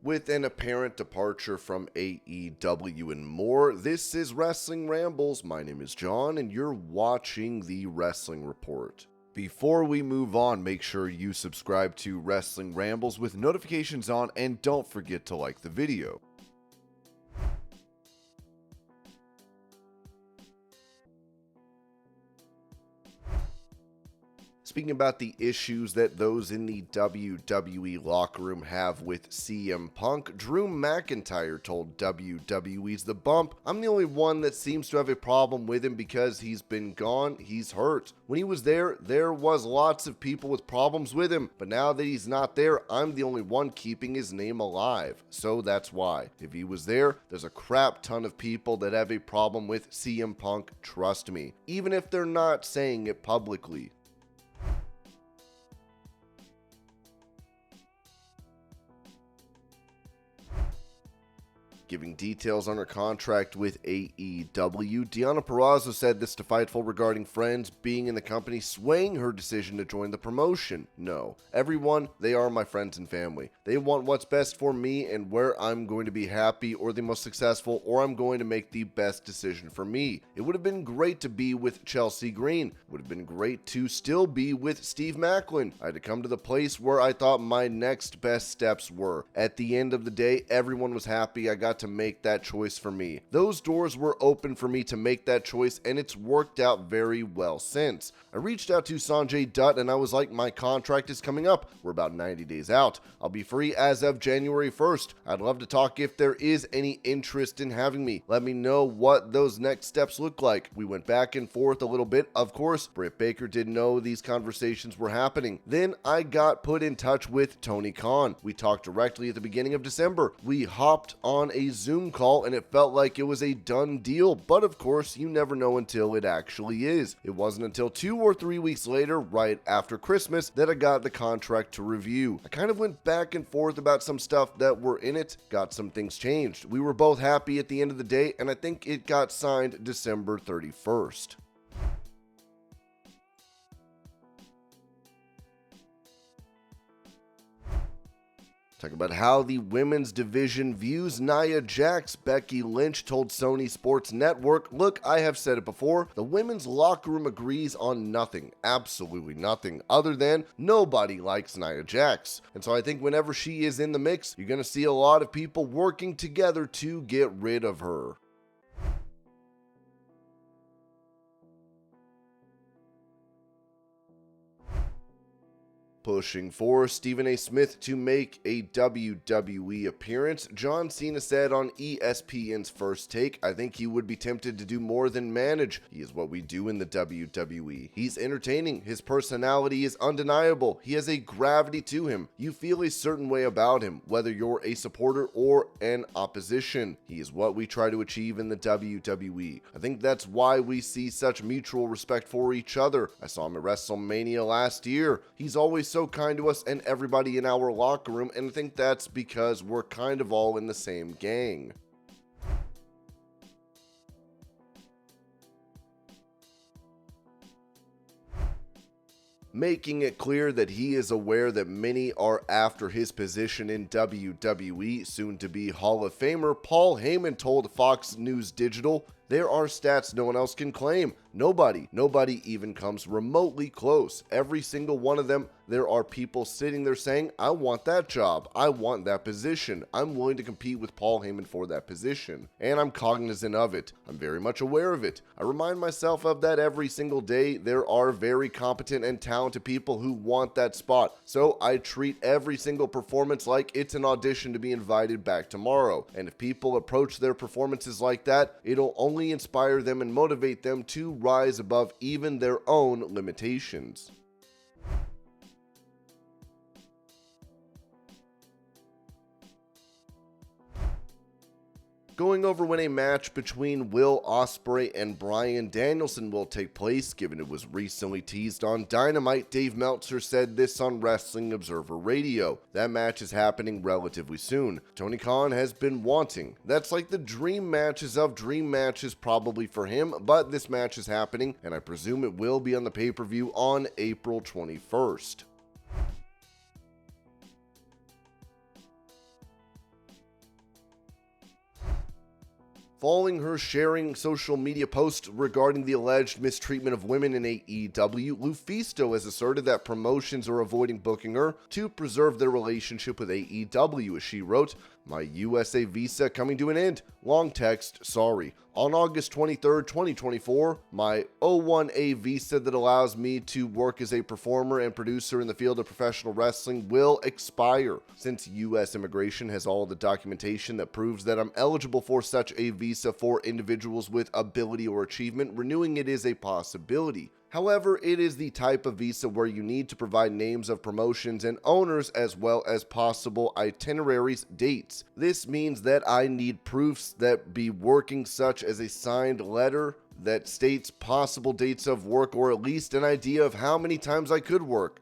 With an apparent departure from AEW and more, this is Wrestling Rambles. My name is John, and you're watching the Wrestling Report. Before we move on, make sure you subscribe to Wrestling Rambles with notifications on, and don't forget to like the video. Speaking about the issues that those in the WWE locker room have with CM Punk, Drew McIntyre told WWE's The Bump, "I'm the only one that seems to have a problem with him because he's been gone, he's hurt. When he was there was lots of people with problems with him, but now that he's not there, I'm the only one keeping his name alive. So that's why. If he was there, there's a crap ton of people that have a problem with CM Punk, trust me, even if they're not saying it publicly." Giving details on her contract with AEW, Deonna Purrazzo said this to Fightful regarding friends being in the company swaying her decision to join the promotion. "No. Everyone, they are my friends and family. They want what's best for me and where I'm going to be happy or the most successful, or I'm going to make the best decision for me. It would have been great to be with Chelsea Green. It would have been great to still be with Steve Maclin. I had to come to the place where I thought my next best steps were. At the end of the day, everyone was happy. I got to make that choice for me. Those doors were open for me to make that choice, and it's worked out very well since. I reached out to Sanjay Dutt and I was like, my contract is coming up. We're about 90 days out. I'll be free as of January 1st. I'd love to talk if there is any interest in having me. Let me know what those next steps look like." We went back and forth a little bit. Of course, Britt Baker didn't know these conversations were happening. Then I got put in touch with Tony Khan. We talked directly at the beginning of December. We hopped on a Zoom call and it felt like it was a done deal, but of course you never know until it actually is. It wasn't until 2 or 3 weeks later, right after Christmas, that I got the contract to review. I kind of went back and forth about some stuff that were in it, got some things changed. We were both happy at the end of the day, and I think it got signed December 31st. Talk about how the women's division views Nia Jax. Becky Lynch told Sony Sports Network, "Look, I have said it before, the women's locker room agrees on nothing, absolutely nothing, other than nobody likes Nia Jax. And so I think whenever she is in the mix, you're going to see a lot of people working together to get rid of her." Pushing for Stephen A. Smith to make a WWE appearance, John Cena said on ESPN's First Take, "I think he would be tempted to do more than manage. He is what we do in the WWE. He's entertaining. His personality is undeniable. He has a gravity to him. You feel a certain way about him, whether you're a supporter or an opposition. He is what we try to achieve in the WWE. I think that's why we see such mutual respect for each other. I saw him at WrestleMania last year. He's always so kind to us and everybody in our locker room, and I think that's because we're kind of all in the same gang." Making it clear that he is aware that many are after his position in WWE, soon to be Hall of Famer Paul Heyman told Fox News Digital, "There are stats no one else can claim. Nobody even comes remotely close. Every single one of them, there are people sitting there saying, I want that job. I want that position. I'm willing to compete with Paul Heyman for that position. And I'm cognizant of it. I'm very much aware of it. I remind myself of that every single day. There are very competent and talented people who want that spot. So I treat every single performance like it's an audition to be invited back tomorrow. And if people approach their performances like that, it'll only inspire them and motivate them to rise above even their own limitations." Going over when a match between Will Ospreay and Bryan Danielson will take place, given it was recently teased on Dynamite, Dave Meltzer said this on Wrestling Observer Radio. That match is happening relatively soon. Tony Khan has been wanting. That's like the dream matches of dream matches probably for him, but this match is happening, and I presume it will be on the pay-per-view on April 21st. Following her sharing social media posts regarding the alleged mistreatment of women in AEW, LuFisto has asserted that promotions are avoiding booking her to preserve their relationship with AEW, as she wrote, "My USA visa coming to an end. Long text, sorry. On August 23rd, 2024, my O1A visa that allows me to work as a performer and producer in the field of professional wrestling will expire. Since U.S. immigration has all the documentation that proves that I'm eligible for such a visa for individuals with ability or achievement, renewing it is a possibility. However, it is the type of visa where you need to provide names of promotions and owners as well as possible itineraries, dates. This means that I need proofs that be working, such as a signed letter that states possible dates of work or at least an idea of how many times I could work.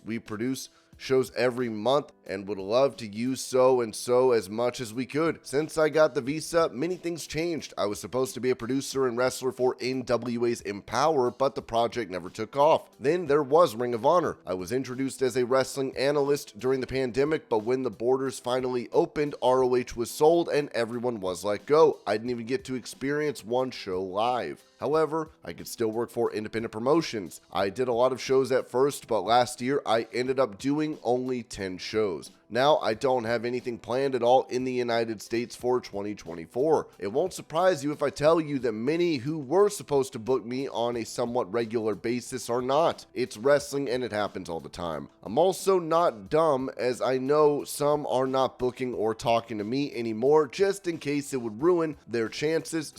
We produce shows every month and would love to use so as much as we could. Since I got the visa, many things changed. I was supposed to be a producer and wrestler for NWA's Empower, but the project never took off. Then there was Ring of Honor. I was introduced as a wrestling analyst during the pandemic, but when the borders finally opened, ROH was sold and everyone was let go. I didn't even get to experience one show live. However, I could still work for independent promotions. I did a lot of shows at first, but last year I ended up doing only 10 shows. Now I don't have anything planned at all in the United States for 2024. It won't surprise you if I tell you that many who were supposed to book me on a somewhat regular basis are not. It's wrestling and it happens all the time. I'm also not dumb, as I know some are not booking or talking to me anymore just in case it would ruin their chances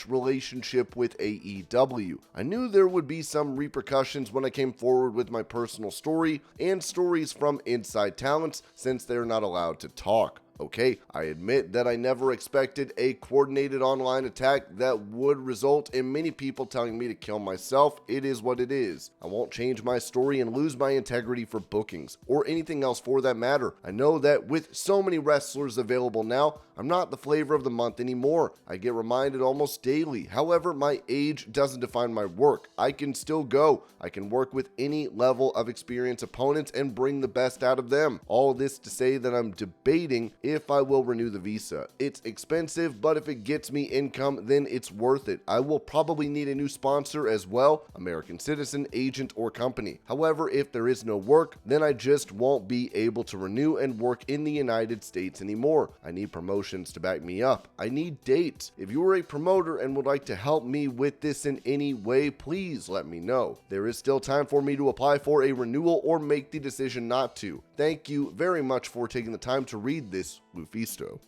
/ relationship with AEW. I knew there would be some repercussions when I came forward with my personal story and stories from inside talents, since they're not allowed to talk. Okay, I admit that I never expected a coordinated online attack that would result in many people telling me to kill myself. It is what it is. I won't change my story and lose my integrity for bookings, or anything else for that matter. I know that with so many wrestlers available now, I'm not the flavor of the month anymore. I get reminded almost daily. However, my age doesn't define my work. I can still go. I can work with any level of experience opponents and bring the best out of them. All this to say that I'm debating if I will renew the visa. It's expensive, but if it gets me income, then it's worth it. I will probably need a new sponsor as well, American citizen, agent, or company. However, if there is no work, then I just won't be able to renew and work in the United States anymore. I need promotions to back me up. I need dates. If you are a promoter and would like to help me with this in any way, please let me know. There is still time for me to apply for a renewal or make the decision not to. Thank you very much for taking the time to read this, LuFisto.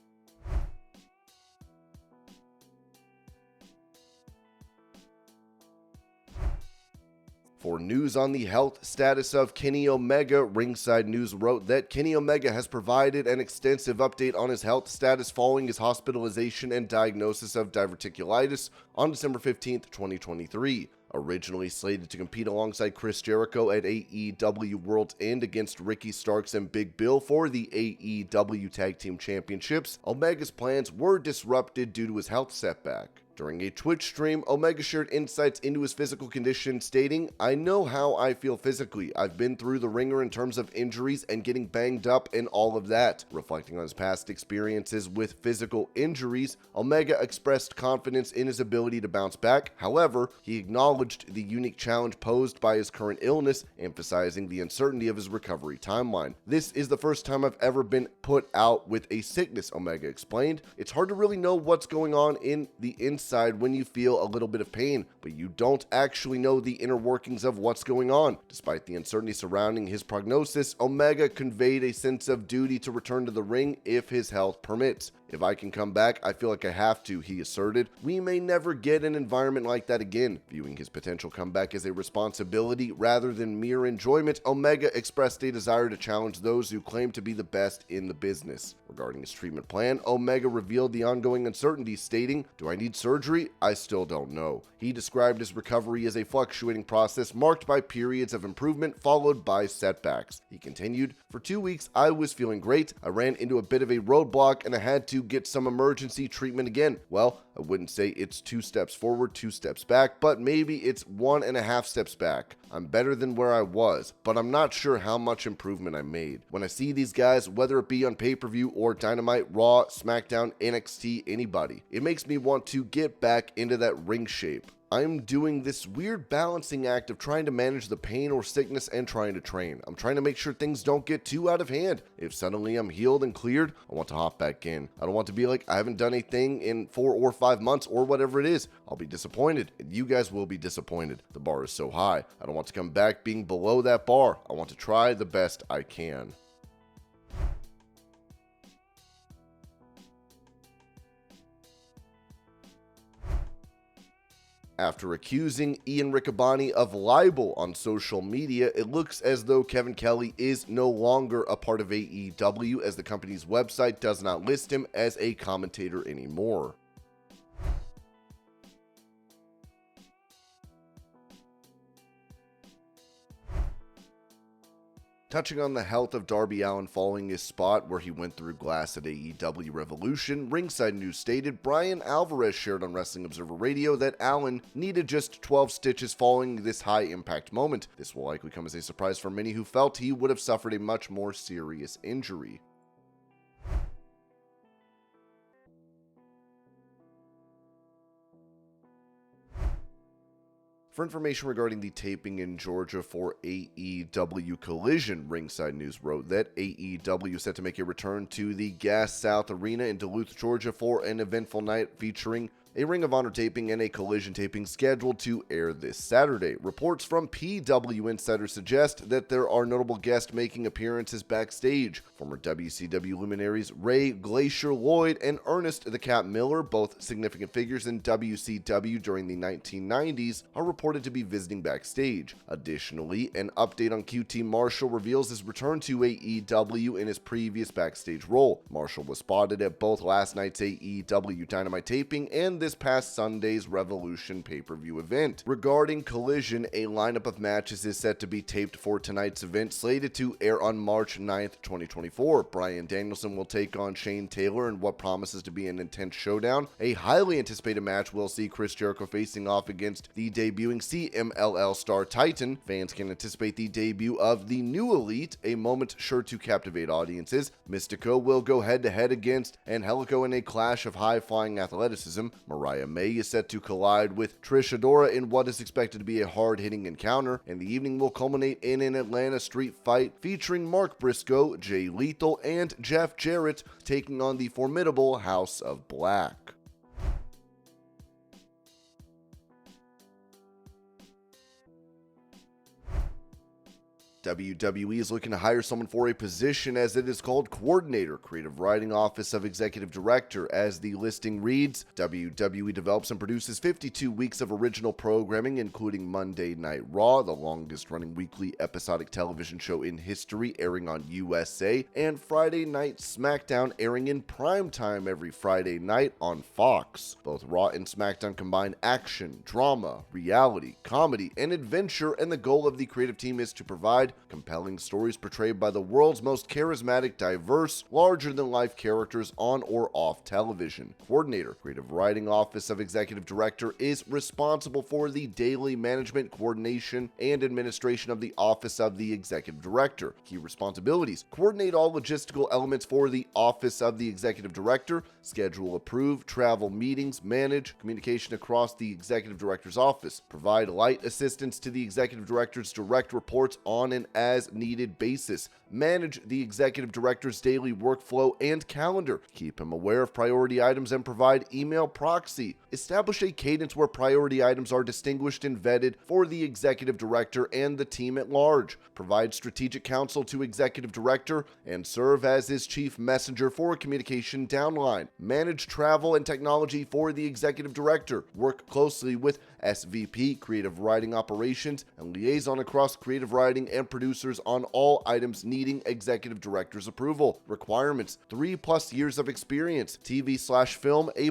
For news on the health status of Kenny Omega, Ringside News wrote that Kenny Omega has provided an extensive update on his health status following his hospitalization and diagnosis of diverticulitis on December 15, 2023. Originally slated to compete alongside Chris Jericho at AEW World's End against Ricky Starks and Big Bill for the AEW Tag Team Championships, Omega's plans were disrupted due to his health setback. During a Twitch stream, Omega shared insights into his physical condition, stating, "I know how I feel physically. I've been through the ringer in terms of injuries and getting banged up and all of that." Reflecting on his past experiences with physical injuries, Omega expressed confidence in his ability to bounce back. However, he acknowledged the unique challenge posed by his current illness, emphasizing the uncertainty of his recovery timeline. "This is the first time I've ever been put out with a sickness," Omega explained. "It's hard to really know what's going on in the inside when you feel a little bit of pain, but you don't actually know the inner workings of what's going on." Despite the uncertainty surrounding his prognosis, Omega conveyed a sense of duty to return to the ring if his health permits. "If I can come back, I feel like I have to," he asserted. "We may never get an environment like that again." Viewing his potential comeback as a responsibility rather than mere enjoyment, Omega expressed a desire to challenge those who claim to be the best in the business. Regarding his treatment plan, Omega revealed the ongoing uncertainty, stating, "Do I need surgery? I still don't know." He described his recovery as a fluctuating process marked by periods of improvement followed by setbacks. He continued, "For 2 weeks, I was feeling great. I ran into a bit of a roadblock and I had to get some emergency treatment again. Well, I wouldn't say it's 2 steps forward, 2 steps back, but maybe it's 1.5 steps back. I'm better than where I was, but I'm not sure how much improvement I made. When I see these guys, whether it be on pay-per-view or Dynamite, Raw, SmackDown, NXT, anybody, it makes me want to get back into that ring shape. I'm doing this weird balancing act of trying to manage the pain or sickness and trying to train. I'm trying to make sure things don't get too out of hand. If suddenly I'm healed and cleared, I want to hop back in. I don't want to be like, I haven't done anything in 4 or 5 months or whatever it is. I'll be disappointed, and you guys will be disappointed. The bar is so high. I don't want to come back being below that bar. I want to try the best I can. After accusing Ian Riccaboni of libel on social media, it looks as though Kevin Kelly is no longer a part of AEW, as the company's website does not list him as a commentator anymore. Touching on the health of Darby Allin following his spot where he went through glass at AEW Revolution, Ringside News stated Brian Alvarez shared on Wrestling Observer Radio that Allin needed just 12 stitches following this high-impact moment. This will likely come as a surprise for many who felt he would have suffered a much more serious injury. For information regarding the taping in Georgia for AEW Collision, Ringside News wrote that AEW is set to make a return to the Gas South Arena in Duluth, Georgia for an eventful night featuring a Ring of Honor taping and a Collision taping scheduled to air this Saturday. Reports from PW Insider suggest that there are notable guests making appearances backstage. Former WCW luminaries Ray Glacier Lloyd and Ernest the Cat Miller, both significant figures in WCW during the 1990s, are reported to be visiting backstage. Additionally, an update on QT Marshall reveals his return to AEW in his previous backstage role. Marshall was spotted at both last night's AEW Dynamite taping and this past Sunday's Revolution pay-per-view event. Regarding Collision, a lineup of matches is set to be taped for tonight's event, slated to air on March 9th, 2024. Bryan Danielson will take on Shane Taylor in what promises to be an intense showdown. A highly anticipated match will see Chris Jericho facing off against the debuting CMLL star Titan. Fans can anticipate the debut of the new Elite, a moment sure to captivate audiences. Mystico will go head-to-head against Angelico in a clash of high-flying athleticism. Mariah May is set to collide with Trish Adora in what is expected to be a hard-hitting encounter, and the evening will culminate in an Atlanta street fight featuring Mark Briscoe, Jay Lethal, and Jeff Jarrett taking on the formidable House of Black. WWE is looking to hire someone for a position as it is called Coordinator, Creative Writing Office of Executive Director. As the listing reads, WWE develops and produces 52 weeks of original programming, including Monday Night Raw, the longest-running weekly episodic television show in history, airing on USA, and Friday Night SmackDown, airing in primetime every Friday night on Fox. Both Raw and SmackDown combine action, drama, reality, comedy, and adventure, and the goal of the creative team is to provide compelling stories portrayed by the world's most charismatic, diverse, larger-than-life characters on or off television. Coordinator, Creative Writing Office of Executive Director, is responsible for the daily management, coordination, and administration of the Office of the Executive Director. Key responsibilities: coordinate all logistical elements for the Office of the Executive Director, schedule, approve, travel meetings, manage communication across the Executive Director's office, provide light assistance to the Executive Director's direct reports on an as-needed basis, manage the Executive Director's daily workflow and calendar, keep him aware of priority items and provide email proxy, establish a cadence where priority items are distinguished and vetted for the Executive Director and the team at large, provide strategic counsel to Executive Director, and serve as his chief messenger for communication downline, manage travel and technology for the Executive Director, work closely with SVP, Creative Writing Operations, and liaison across creative writing and producers on all items needing Executive Director's approval. Requirements: 3+ years of experience, TV/film A+,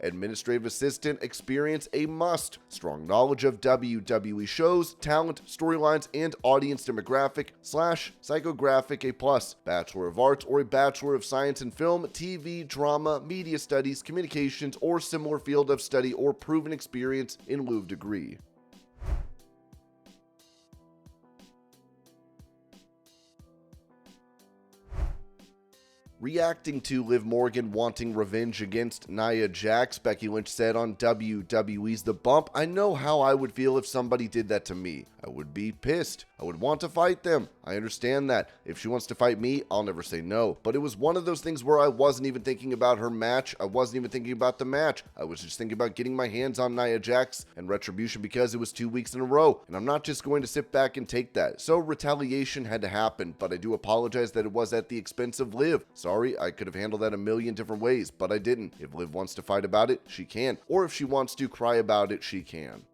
Administrative assistant experience a must. Strong knowledge of WWE shows, talent, storylines, and audience demographic / psychographic a plus. Bachelor of Arts or a Bachelor of Science in Film, TV, Drama, Media Studies, Communications, or similar field of study or proven experience in lieu of degree. Reacting to Liv Morgan wanting revenge against Nia Jax, Becky Lynch said on WWE's The Bump, "I know how I would feel if somebody did that to me. I would be pissed. I would want to fight them. I understand that. If she wants to fight me, I'll never say no." But it was one of those things where I wasn't even thinking about her match. I wasn't even thinking about the match. I was just thinking about getting my hands on Nia Jax and Retribution because it was 2 weeks in a row. And I'm not just going to sit back and take that. So retaliation had to happen, but I do apologize that it was at the expense of Liv. Sorry, I could have handled that a million different ways, but I didn't. If Liv wants to fight about it, she can. Or if she wants to cry about it, she can.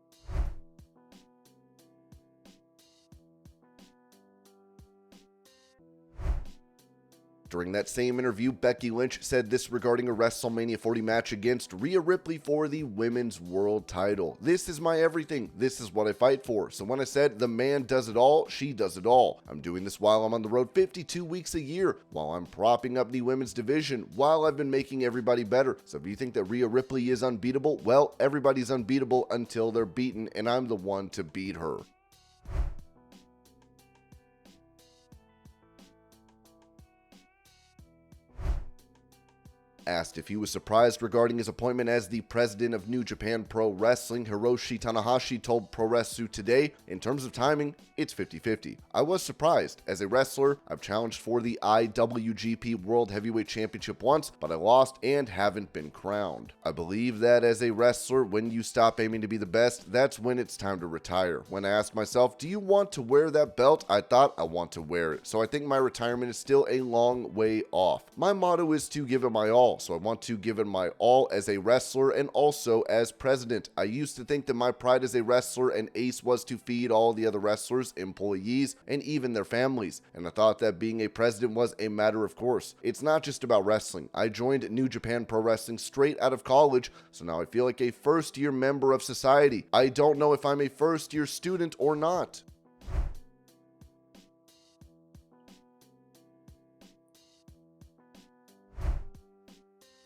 During that same interview, Becky Lynch said this regarding a WrestleMania 40 match against Rhea Ripley for the Women's World title. "This is my everything. This is what I fight for. So when I said the man does it all, she does it all. I'm doing this while I'm on the road 52 weeks a year, while I'm propping up the women's division, while I've been making everybody better. So if you think that Rhea Ripley is unbeatable, well, everybody's unbeatable until they're beaten, and I'm the one to beat her." Asked if he was surprised regarding his appointment as the president of New Japan Pro Wrestling, Hiroshi Tanahashi told Purrazzo today, "In terms of timing, it's 50-50. I was surprised. As a wrestler, I've challenged for the IWGP World Heavyweight Championship once, but I lost and haven't been crowned. I believe that as a wrestler, when you stop aiming to be the best, that's when it's time to retire. When I asked myself, do you want to wear that belt? I thought I want to wear it. So I think my retirement is still a long way off. My motto is to give it my all. So I want to give it my all as a wrestler and also as president. I used to think that my pride as a wrestler and ace was to feed all the other wrestlers, employees, and even their families. And I thought that being a president was a matter of course. It's not just about wrestling. I joined New Japan Pro Wrestling straight out of college, so now I feel like a first-year member of society. I don't know if I'm a first-year student or not."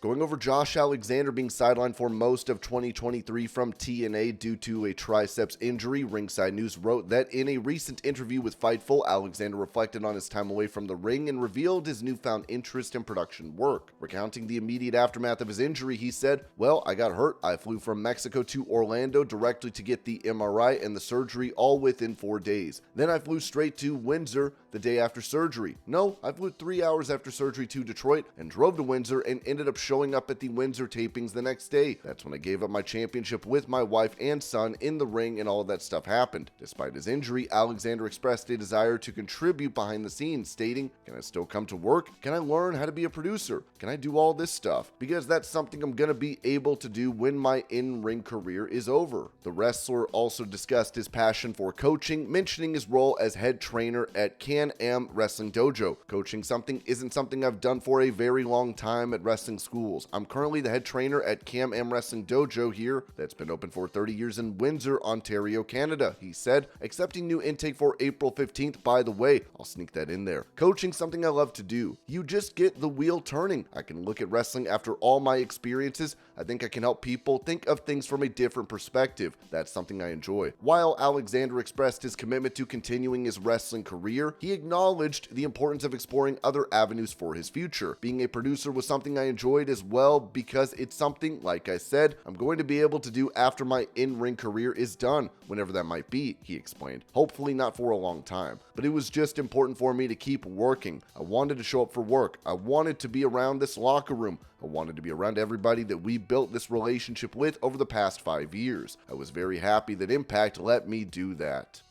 Going over Josh Alexander being sidelined for most of 2023 from TNA due to a triceps injury, Ringside News wrote that in a recent interview with Fightful, Alexander reflected on his time away from the ring and revealed his newfound interest in production work. Recounting the immediate aftermath of his injury, he said, "Well, I got hurt. I flew from Mexico to Orlando directly to get the MRI and the surgery all within 4 days. Then I flew straight to Windsor the day after surgery. No, I flew 3 hours after surgery to Detroit and drove to Windsor and ended up showing up at the Windsor tapings the next day. That's when I gave up my championship with my wife and son in the ring and all of that stuff happened." Despite his injury, Alexander expressed a desire to contribute behind the scenes, stating, "Can I still come to work? Can I learn how to be a producer? Can I do all this stuff? Because that's something I'm going to be able to do when my in-ring career is over." The wrestler also discussed his passion for coaching, mentioning his role as head trainer at Can-Am Wrestling Dojo. "Coaching something isn't something I've done for a very long time at wrestling schools. I'm currently the head trainer at Can-Am Wrestling Dojo here that's been open for 30 years in Windsor, Ontario, Canada," he said, accepting new intake for April 15th. By the way, I'll sneak that in there. "Coaching something I love to do. You just get the wheel turning. I can look at wrestling after all my experiences. I think I can help people think of things from a different perspective. That's something I enjoy." While Alexander expressed his commitment to continuing his wrestling career, he acknowledged the importance of exploring other avenues for his future. "Being a producer was something I enjoyed as well because it's something, like I said, I'm going to be able to do after my in-ring career is done, whenever that might be," he explained. "Hopefully not for a long time. But it was just important for me to keep working. I wanted to show up for work. I wanted to be around this locker room. I wanted to be around everybody that we built this relationship with over the past 5 years. I was very happy that Impact let me do that."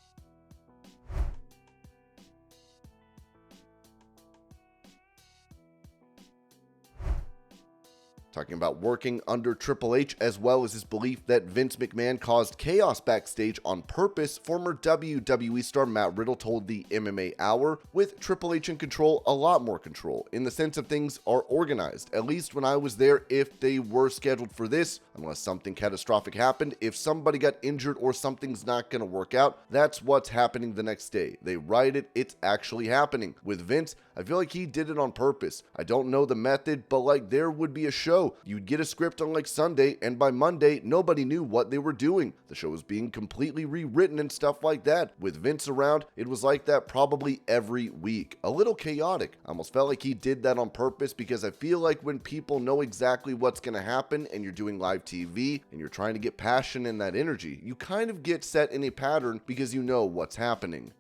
talking about working under Triple H, as well as his belief that Vince McMahon caused chaos backstage on purpose. Former WWE star Matt Riddle told the MMA Hour, with Triple H in control, a lot more control, in the sense of things are organized. At least when I was there, if they were scheduled for this, unless something catastrophic happened, if somebody got injured or something's not going to work out, that's what's happening the next day. They write it, it's actually happening. With Vince, I feel like he did it on purpose. I don't know the method, but like there would be a show. You'd get a script on like Sunday, and by Monday, nobody knew what they were doing. The show was being completely rewritten and stuff like that. With Vince around, it was like that probably every week. A little chaotic. I almost felt like he did that on purpose, because I feel like when people know exactly what's going to happen and you're doing live TV and you're trying to get passion and that energy, you kind of get set in a pattern because you know what's happening.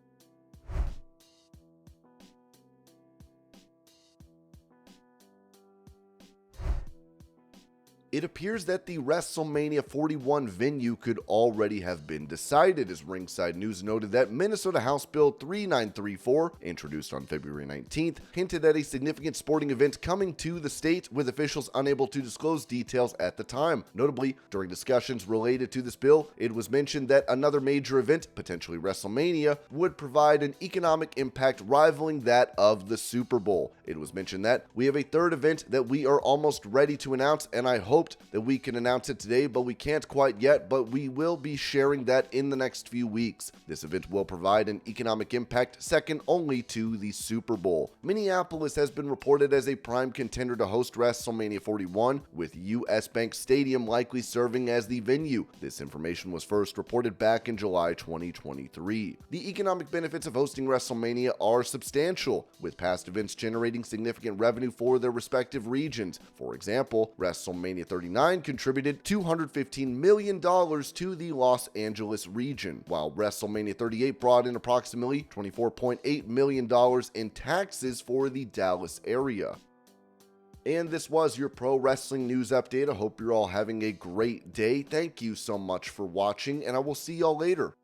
It appears that the WrestleMania 41 venue could already have been decided, as Ringside News noted that Minnesota House Bill 3934, introduced on February 19th, hinted at a significant sporting event coming to the state, with officials unable to disclose details at the time. Notably, during discussions related to this bill, it was mentioned that another major event, potentially WrestleMania, would provide an economic impact rivaling that of the Super Bowl. It was mentioned that we have a third event that we are almost ready to announce, and I hoped that we can announce it today, but we can't quite yet, but we will be sharing that in the next few weeks. This event will provide an economic impact second only to the Super Bowl. Minneapolis has been reported as a prime contender to host WrestleMania 41, with US Bank Stadium likely serving as the venue. This information was first reported back in July 2023. The economic benefits of hosting WrestleMania are substantial, with past events generating significant revenue for their respective regions. For example, WrestleMania 39 contributed $215 million to the Los Angeles region, while WrestleMania 38 brought in approximately $24.8 million in taxes for the Dallas area. And this was your pro wrestling news update. I hope you're all having a great day. Thank you so much for watching, and I will see y'all later.